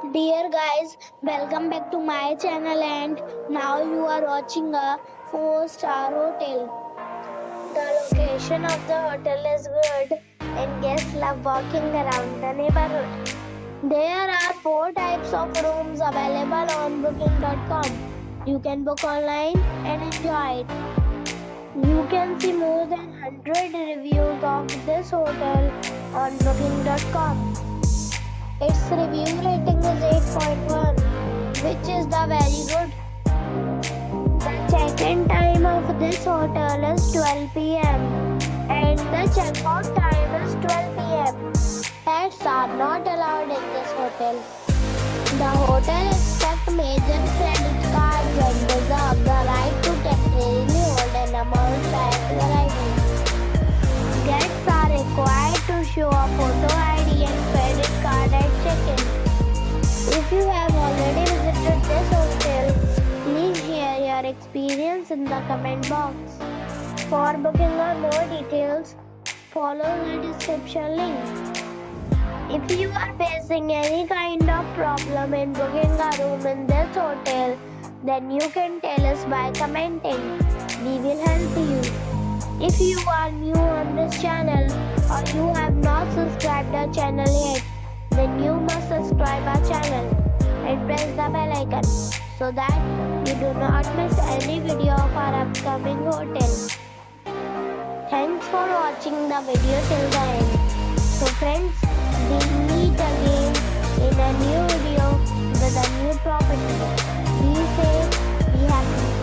Dear guys, welcome back to my channel and now you are watching a 4-star hotel. The location of the hotel is good and guests love walking around the neighborhood. There are 4 types of rooms available on booking.com. You can book online and enjoy it. You can see more than 100 reviews of this hotel on booking.com. Its review rating is 8.1, which is the very good. The check-in time of this hotel is 12 p.m. and the check-out time is 12 p.m. Pets are not allowed in this hotel. The hotel accepts major credit cards and reserves the right to temporarily hold an amount prior to arrival. Guests are required to show a photo ID and credit card at check-in. If you have already visited this hotel, please share your experience in the comment box. For booking or more details, follow the description link. If you are facing any kind of problem in booking a room in this hotel, then you can tell us by commenting. We will help you. If you are new on this channel or you have not subscribed our channel yet, then you must subscribe our channel and press the bell icon so that you do not miss any video of our upcoming hotel. Thanks for watching the video till the end. So friends, we meet again in a new video with a new property. Be safe, be happy.